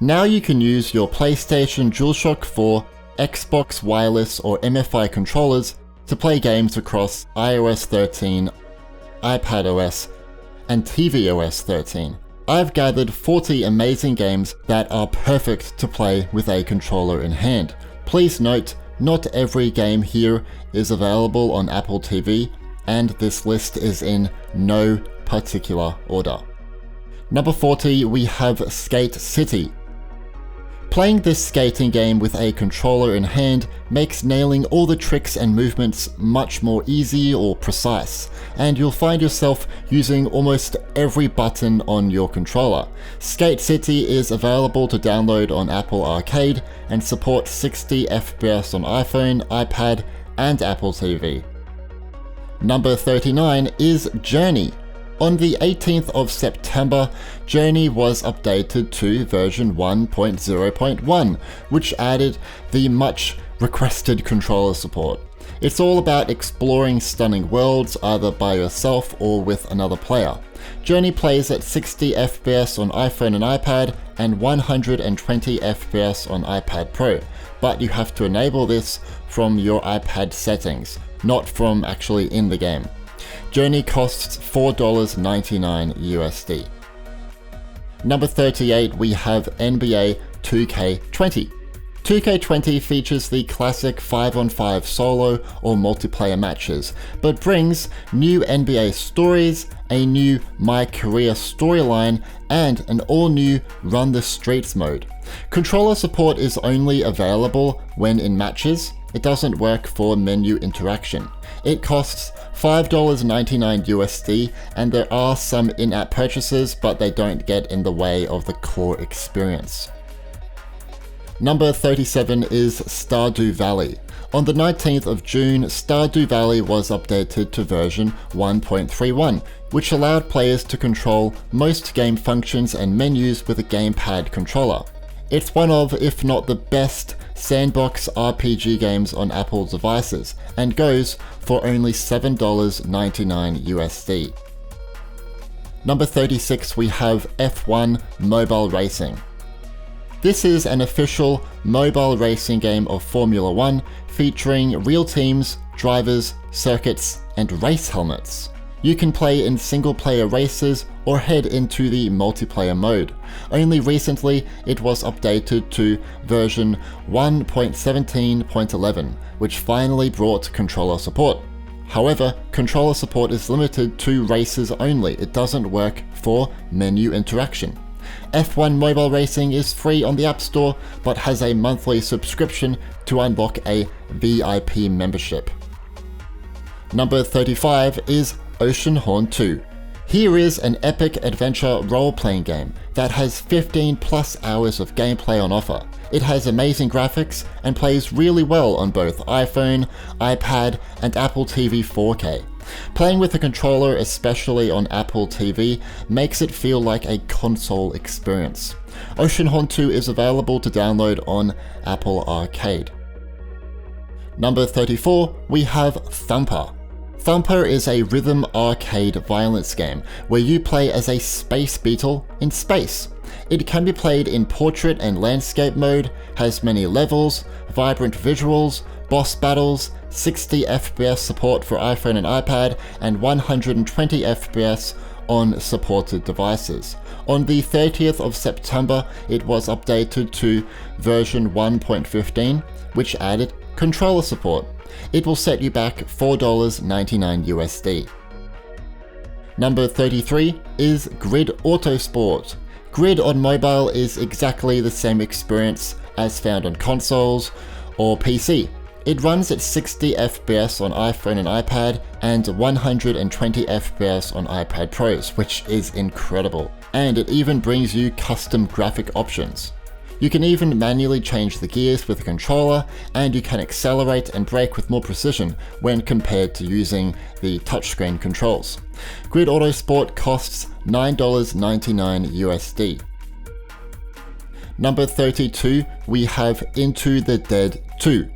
Now you can use your PlayStation DualShock 4, Xbox Wireless or MFI controllers to play games across iOS 13, iPadOS, and tvOS 13. I've gathered 40 amazing games that are perfect to play with a controller in hand. Please note, not every game here is available on Apple TV, and this list is in no particular order. Number 40, we have Skate City. Playing this skating game with a controller in hand makes nailing all the tricks and movements much more easy or precise, and you'll find yourself using almost every button on your controller. Skate City is available to download on Apple Arcade and supports 60 FPS on iPhone, iPad, and Apple TV. Number 39 is Journey. On the 18th of September, Journey was updated to version 1.0.1, which added the much requested controller support. It's all about exploring stunning worlds either by yourself or with another player. Journey plays at 60 FPS on iPhone and iPad and 120 FPS on iPad Pro, but you have to enable this from your iPad settings, not from actually in the game. Journey costs $4.99 USD. Number 38, we have NBA 2K20. 2K20 features the classic 5-on-5 solo or multiplayer matches, but brings new NBA stories, a new My Career storyline, and an all-new Run the Streets mode. Controller support is only available when in matches. It doesn't work for menu interaction. It costs $5.99 USD, and there are some in-app purchases, but they don't get in the way of the core experience. Number 37 is Stardew Valley. On the 19th of June, Stardew Valley was updated to version 1.31, which allowed players to control most game functions and menus with a gamepad controller. It's one of, if not the best, sandbox RPG games on Apple devices, and goes for only $7.99 USD. Number 36, we have F1 Mobile Racing. This is an official mobile racing game of Formula 1 featuring real teams, drivers, circuits, and race helmets. You can play in single-player races or head into the multiplayer mode. Only recently it was updated to version 1.17.11, which finally brought controller support. However, controller support is limited to races only. It doesn't work for menu interaction. F1 Mobile Racing is free on the App Store, but has a monthly subscription to unlock a VIP membership. Number 35 is Oceanhorn II. Here is an epic adventure role-playing game that has 15 plus hours of gameplay on offer. It has amazing graphics and plays really well on both iPhone, iPad, and Apple TV 4K. Playing with a controller, especially on Apple TV, makes it feel like a console experience. Oceanhorn II is available to download on Apple Arcade. Number 34, we have Thumper. Thumper is a rhythm arcade violence game where you play as a space beetle in space. It can be played in portrait and landscape mode, has many levels, vibrant visuals, boss battles, 60 FPS support for iPhone and iPad, and 120 FPS on supported devices. On the 30th of September, it was updated to version 1.15, which added controller support. It will set you back $4.99 USD. Number 33 is Grid Autosport. Grid on mobile is exactly the same experience as found on consoles or PC. It runs at 60 FPS on iPhone and iPad and 120 FPS on iPad Pros, which is incredible. And it even brings you custom graphic options. You can even manually change the gears with a controller, and you can accelerate and brake with more precision when compared to using the touchscreen controls. Grid Autosport costs $9.99 USD. Number 32, we have Into the Dead 2.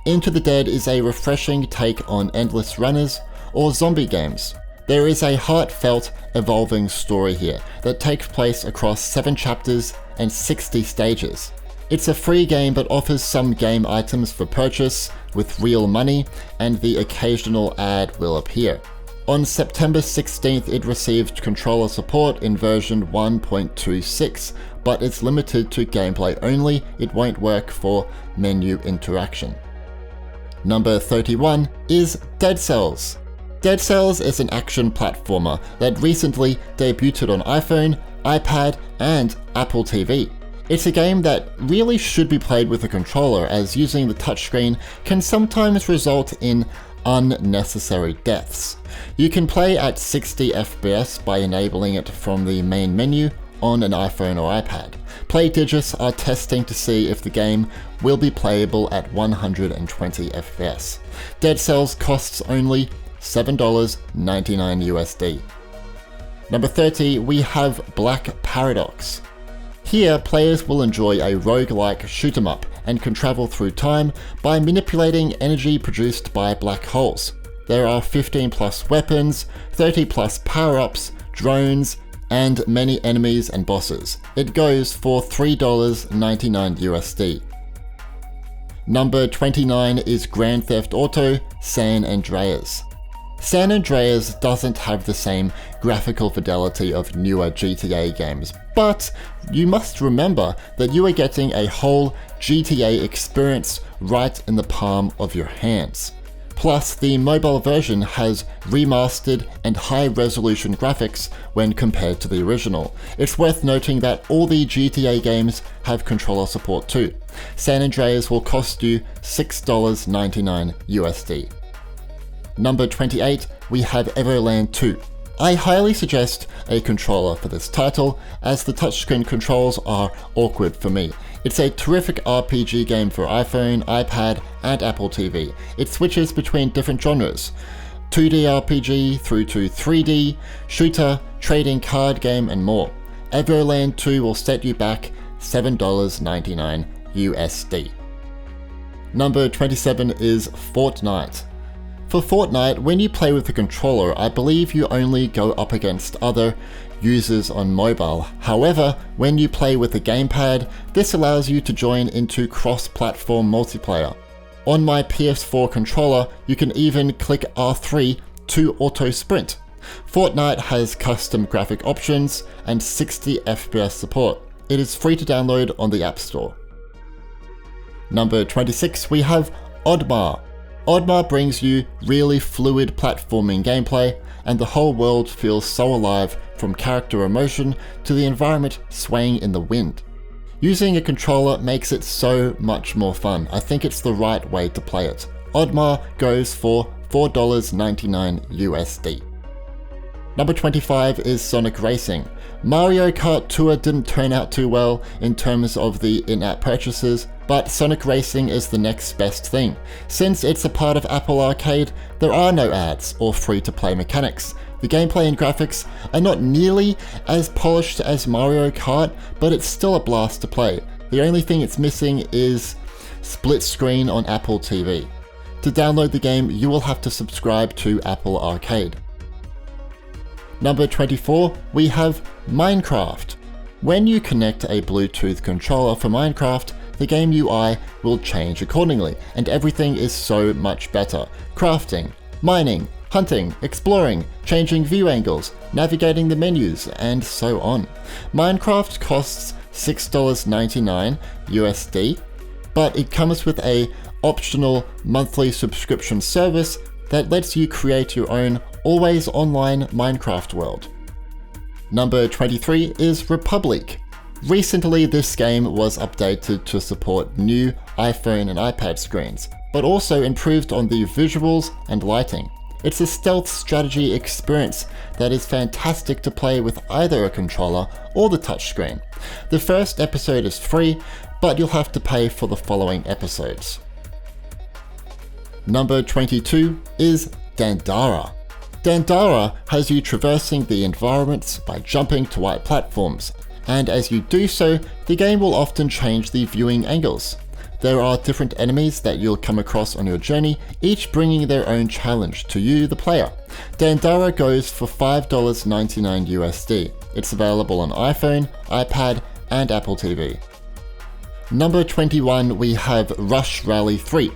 Into the Dead is a refreshing take on endless runners or zombie games. There is a heartfelt, evolving story here that takes place across 7 chapters and 60 stages. It's a free game but offers some game items for purchase with real money, and the occasional ad will appear. On September 16th, it received controller support in version 1.26, but it's limited to gameplay only. It won't work for menu interaction. Number 31 is Dead Cells. Dead Cells is an action platformer that recently debuted on iPhone, iPad, and Apple TV. It's a game that really should be played with a controller, as using the touchscreen can sometimes result in unnecessary deaths. You can play at 60 FPS by enabling it from the main menu on an iPhone or iPad. PlayDigits are testing to see if the game will be playable at 120 FPS. Dead Cells costs only $7.99 USD. Number 30, we have Black Paradox. Here, players will enjoy a roguelike shoot-'em-up and can travel through time by manipulating energy produced by black holes. There are 15 plus weapons, 30 plus power-ups, drones, and many enemies and bosses. It goes for $3.99 USD. Number 29 is Grand Theft Auto San Andreas. San Andreas doesn't have the same graphical fidelity of newer GTA games, but you must remember that you are getting a whole GTA experience right in the palm of your hands. Plus, the mobile version has remastered and high-resolution graphics when compared to the original. It's worth noting that all the GTA games have controller support too. San Andreas will cost you $6.99 USD. Number 28, we have Everland 2. I highly suggest a controller for this title, as the touchscreen controls are awkward for me. It's a terrific RPG game for iPhone, iPad, and Apple TV. It switches between different genres, 2D RPG through to 3D, shooter, trading card game, and more. Everland 2 will set you back $7.99 USD. Number 27 is Fortnite. For Fortnite, when you play with the controller, I believe you only go up against other users on mobile. However, when you play with the gamepad, this allows you to join into cross-platform multiplayer. On my PS4 controller, you can even click R3 to auto-sprint. Fortnite has custom graphic options and 60 FPS support. It is free to download on the App Store. Number 26, we have Oddmar. Oddmar brings you really fluid platforming gameplay, and the whole world feels so alive, from character emotion to the environment swaying in the wind. Using a controller makes it so much more fun. I think it's the right way to play it. Oddmar goes for $4.99 USD. Number 25 is Sonic Racing. Mario Kart Tour didn't turn out too well in terms of the in-app purchases, but Sonic Racing is the next best thing. Since it's a part of Apple Arcade, there are no ads or free-to-play mechanics. The gameplay and graphics are not nearly as polished as Mario Kart, but it's still a blast to play. The only thing it's missing is split screen on Apple TV. To download the game, you will have to subscribe to Apple Arcade. Number 24, we have Minecraft. When you connect a Bluetooth controller for Minecraft, the game UI will change accordingly, and everything is so much better. Crafting, mining, hunting, exploring, changing view angles, navigating the menus, and so on. Minecraft costs $6.99 USD, but it comes with a optional monthly subscription service that lets you create your own always online Minecraft world. Number 23 is République. Recently, this game was updated to support new iPhone and iPad screens, but also improved on the visuals and lighting. It's a stealth strategy experience that is fantastic to play with either a controller or the touchscreen. The first episode is free, but you'll have to pay for the following episodes. Number 22 is Dandara. Dandara has you traversing the environments by jumping to white platforms, and as you do so, the game will often change the viewing angles. There are different enemies that you'll come across on your journey, each bringing their own challenge to you, the player. Dandara goes for $5.99 USD. It's available on iPhone, iPad, and Apple TV. Number 21, we have Rush Rally 3.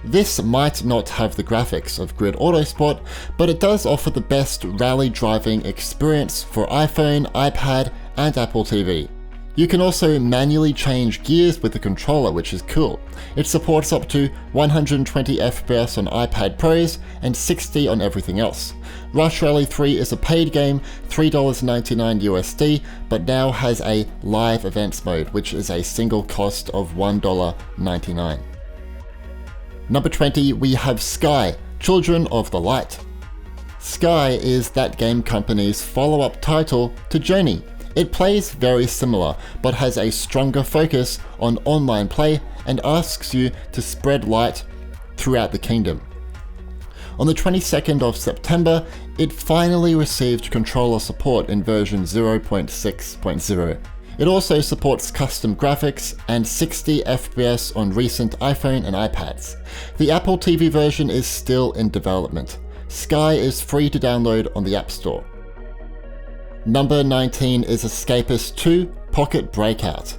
This might not have the graphics of Grid Autosport, but it does offer the best rally driving experience for iPhone, iPad, and Apple TV. You can also manually change gears with the controller, which is cool. It supports up to 120 FPS on iPad Pros and 60 on everything else. Rush Rally 3 is a paid game, $3.99 USD, but now has a live events mode, which is a single cost of $1.99. Number 20, we have Sky, Children of the Light. Sky is that game company's follow-up title to Journey. It plays very similar, but has a stronger focus on online play and asks you to spread light throughout the kingdom. On the 22nd of September, it finally received controller support in version 0.6.0. It also supports custom graphics and 60 FPS on recent iPhone and iPads. The Apple TV version is still in development. Sky is free to download on the App Store. Number 19 is Escapist 2 Pocket Breakout.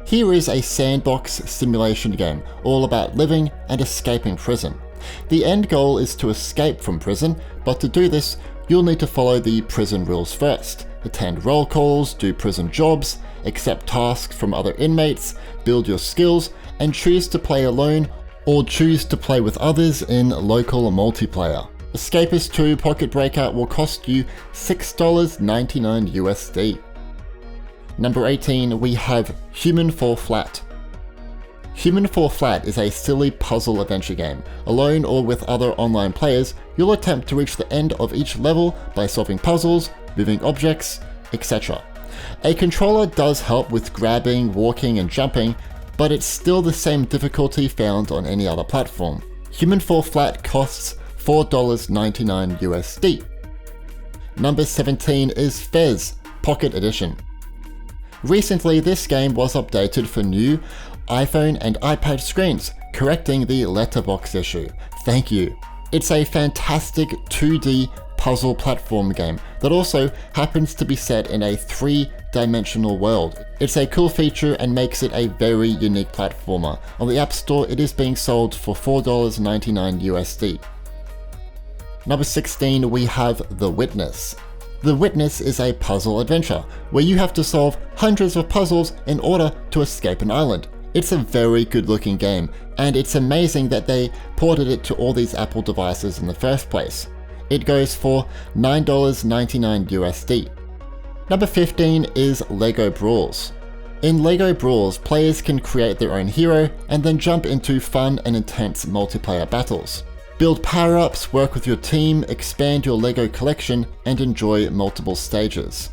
Here is a sandbox simulation game, all about living and escaping prison. The end goal is to escape from prison, but to do this, you'll need to follow the prison rules first. Attend roll calls, do prison jobs, accept tasks from other inmates, build your skills, and choose to play alone or choose to play with others in local multiplayer. Escapist 2 Pocket Breakout will cost you $6.99 USD. Number 18, we have Human Fall Flat. Human Fall Flat is a silly puzzle adventure game. Alone or with other online players, you'll attempt to reach the end of each level by solving puzzles, moving objects, etc. A controller does help with grabbing, walking, and jumping, but it's still the same difficulty found on any other platform. Human Fall Flat costs $4.99 USD. Number 17 is FEZ Pocket Edition. Recently, this game was updated for new iPhone and iPad screens, correcting the letterbox issue. Thank you. It's a fantastic 2D puzzle platform game that also happens to be set in a 3-dimensional world. It's a cool feature and makes it a very unique platformer. On the App Store, it is being sold for $4.99 USD. Number 16, we have The Witness. The Witness is a puzzle adventure where you have to solve hundreds of puzzles in order to escape an island. It's a very good looking game, and it's amazing that they ported it to all these Apple devices in the first place. It goes for $9.99 USD. Number 15 is Lego Brawls. In Lego Brawls, players can create their own hero and then jump into fun and intense multiplayer battles. Build power-ups, work with your team, expand your Lego collection, and enjoy multiple stages.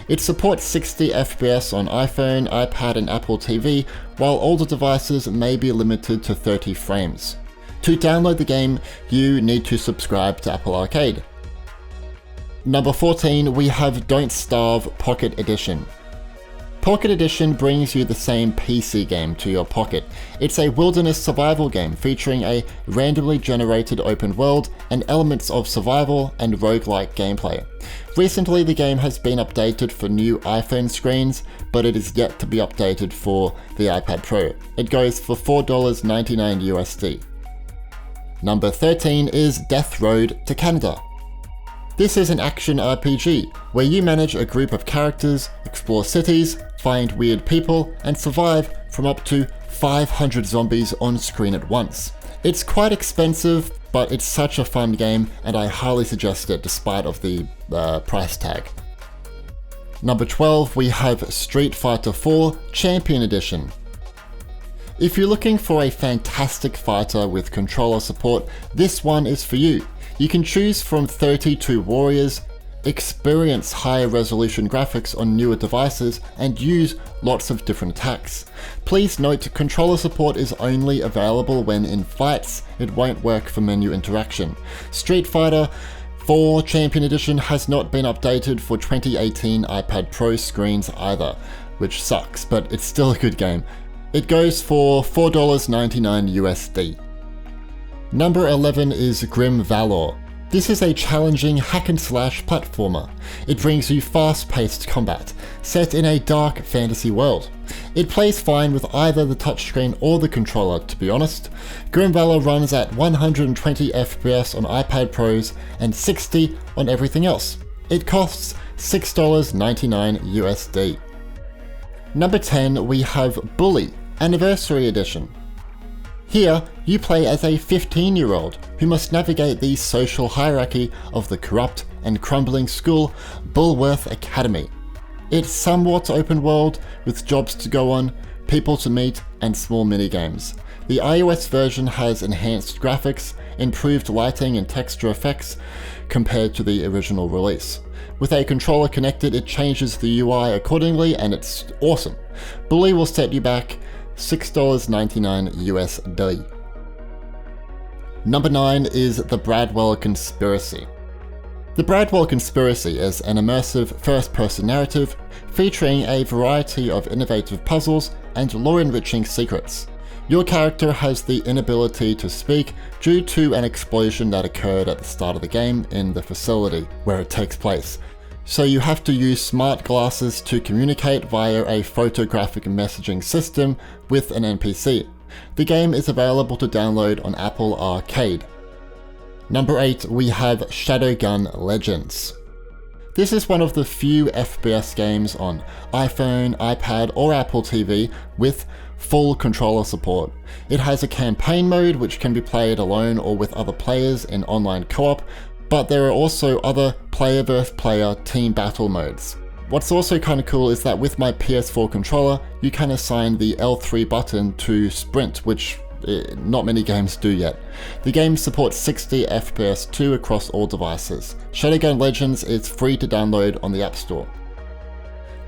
It supports 60 FPS on iPhone, iPad, and Apple TV, while older devices may be limited to 30 frames. To download the game, you need to subscribe to Apple Arcade. Number 14, we have Don't Starve Pocket Edition. Pocket Edition brings you the same PC game to your pocket. It's a wilderness survival game featuring a randomly generated open world and elements of survival and roguelike gameplay. Recently, the game has been updated for new iPhone screens, but it is yet to be updated for the iPad Pro. It goes for $4.99 USD. Number 13 is Death Road to Canada. This is an action RPG where you manage a group of characters, explore cities, find weird people, and survive from up to 500 zombies on screen at once. It's quite expensive, but it's such a fun game, and I highly suggest it despite of the price tag. Number 12, we have Street Fighter 4 Champion Edition. If you're looking for a fantastic fighter with controller support, this one is for you. You can choose from 32 warriors, experience higher resolution graphics on newer devices, and use lots of different attacks. Please note, controller support is only available when in fights. It won't work for menu interaction. Street Fighter 4 Champion Edition has not been updated for 2018 iPad Pro screens either, which sucks, but it's still a good game. It goes for $4.99 USD. Number 11 is Grimvalor. This is a challenging hack-and-slash platformer. It brings you fast-paced combat, set in a dark fantasy world. It plays fine with either the touchscreen or the controller, to be honest. Grimvalor runs at 120 FPS on iPad Pros and 60 on everything else. It costs $6.99 USD. Number 10, we have Bully, Anniversary Edition. Here, you play as a 15-year-old who must navigate the social hierarchy of the corrupt and crumbling school Bulworth Academy. It's somewhat open world, with jobs to go on, people to meet, and small minigames. The iOS version has enhanced graphics, improved lighting and texture effects compared to the original release. With a controller connected, it changes the UI accordingly, and it's awesome. Bully will set you back $6.99 USD. Number 9 is the Bradwell Conspiracy. The Bradwell Conspiracy is an immersive first-person narrative featuring a variety of innovative puzzles and lore-enriching secrets. Your character has the inability to speak due to an explosion that occurred at the start of the game in the facility where it takes place. So you have to use smart glasses to communicate via a photographic messaging system with an NPC. The game is available to download on Apple Arcade. Number 8, we have Shadowgun Legends. This is one of the few FPS games on iPhone, iPad or Apple TV with full controller support. It has a campaign mode which can be played alone or with other players in online co-op, but there are also other player versus player team battle modes. What's also kind of cool is that with my PS4 controller, you can assign the L3 button to sprint, which not many games do yet. The game supports 60 FPS too across all devices. Shadowgun Legends is free to download on the App Store.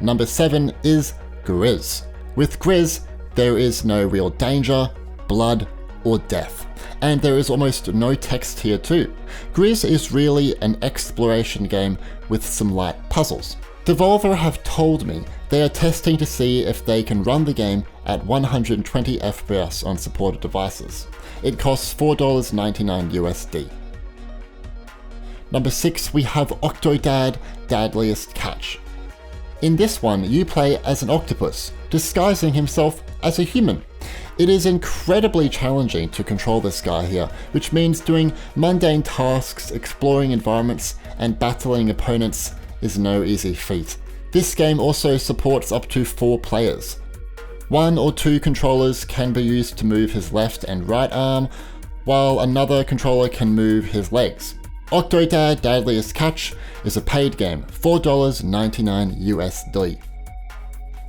Number 7 is GRIS. With GRIS, there is no real danger, blood, or death. And there is almost no text here too. GRIS is really an exploration game with some light puzzles. Devolver have told me they are testing to see if they can run the game at 120 FPS on supported devices. It costs $4.99 USD. Number 6, we have Octodad, Dadliest Catch. In this one, you play as an octopus, disguising himself as a human. It is incredibly challenging to control this guy here, which means doing mundane tasks, exploring environments, and battling opponents is no easy feat. This game also supports up to 4 players. 1 or 2 controllers can be used to move his left and right arm, while another controller can move his legs. Octodad Dadliest Catch is a paid game, $4.99 USD.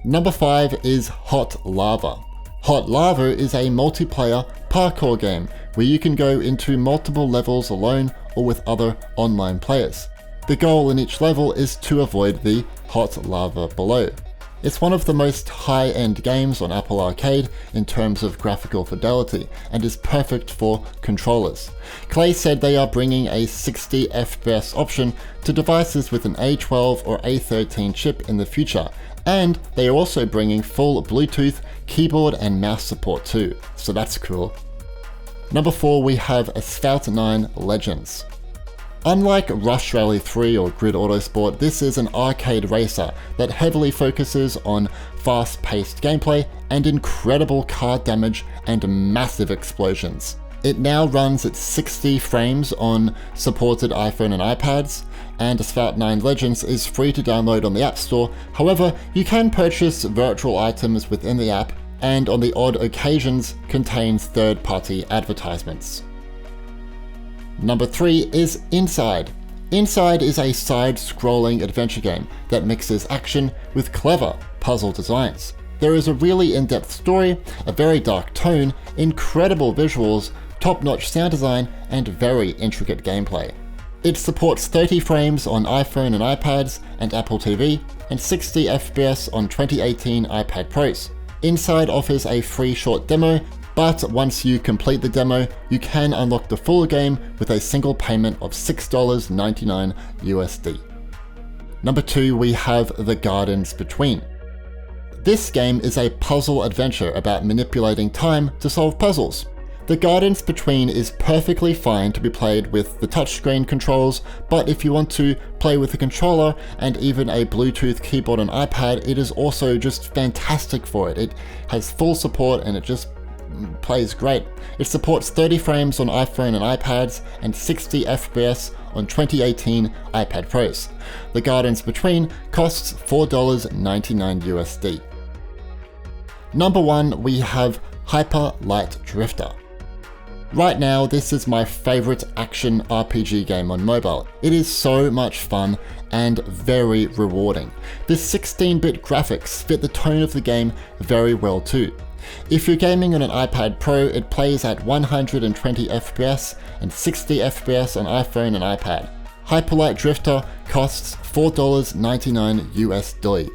Number 5 is Hot Lava. Hot Lava is a multiplayer parkour game where you can go into multiple levels alone or with other online players. The goal in each level is to avoid the hot lava below. It's one of the most high-end games on Apple Arcade in terms of graphical fidelity and is perfect for controllers. Clay said they are bringing a 60 FPS option to devices with an A12 or A13 chip in the future, and they are also bringing full Bluetooth, keyboard and mouse support too, so that's cool. Number 4, we have Asphalt 9 Legends. Unlike Rush Rally 3 or Grid Autosport, this is an arcade racer that heavily focuses on fast-paced gameplay and incredible car damage and massive explosions. It now runs at 60 frames on supported iPhone and iPads, and Asphalt 9 Legends is free to download on the App Store. However, you can purchase virtual items within the app, and on the odd occasions contains third-party advertisements. Number 3 is Inside. Inside is a side-scrolling adventure game that mixes action with clever puzzle designs. There is a really in-depth story, a very dark tone, incredible visuals, top-notch sound design, and very intricate gameplay. It supports 30 frames on iPhone and iPads and Apple TV, and 60 FPS on 2018 iPad Pros. Inside offers a free short demo, but once you complete the demo, you can unlock the full game with a single payment of $6.99 USD. Number 2, we have The Gardens Between. This game is a puzzle adventure about manipulating time to solve puzzles. The guidance between is perfectly fine to be played with the touchscreen controls, but if you want to play with a controller and even a Bluetooth keyboard and iPad, it is also just fantastic for it. It has full support and it just plays great. It supports 30 frames on iPhone and iPads and 60 FPS on 2018 iPad Pros. The guidance between costs $4.99 USD. Number 1, we have Hyperlight Drifter. Right now, this is my favorite action RPG game on mobile. It is so much fun and very rewarding. The 16-bit graphics fit the tone of the game very well too. If you're gaming on an iPad Pro, it plays at 120 FPS and 60 FPS on iPhone and iPad. Hyperlight Drifter costs $4.99 USD.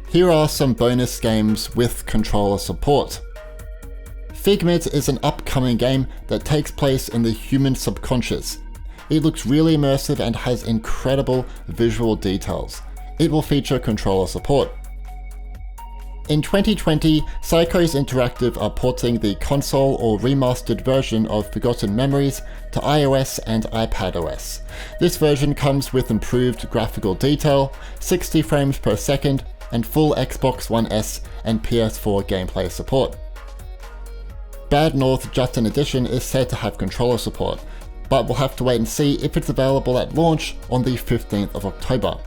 Here are some bonus games with controller support. Figment is an upcoming game that takes place in the human subconscious. It looks really immersive and has incredible visual details. It will feature controller support. In 2020, Psychos Interactive are porting the console or remastered version of Forgotten Memories to iOS and iPadOS. This version comes with improved graphical detail, 60 frames per second, and full Xbox One S and PS4 gameplay support. Bad North Jutland Edition is said to have controller support, but we'll have to wait and see if it's available at launch on the 15th of October.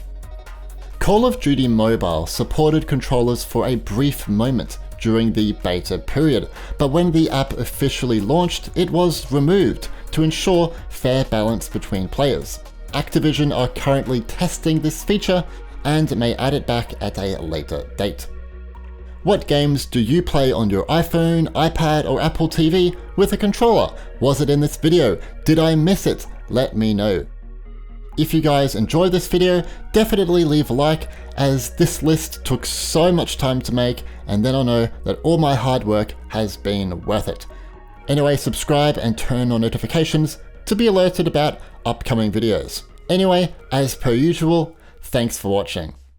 Call of Duty Mobile supported controllers for a brief moment during the beta period, but when the app officially launched, it was removed to ensure fair balance between players. Activision are currently testing this feature and may add it back at a later date. What games do you play on your iPhone, iPad, or Apple TV with a controller? Was it in this video? Did I miss it? Let me know. If you guys enjoyed this video, definitely leave a like, as this list took so much time to make, and then I'll know that all my hard work has been worth it. Anyway, subscribe and turn on notifications to be alerted about upcoming videos. Anyway, as per usual, thanks for watching.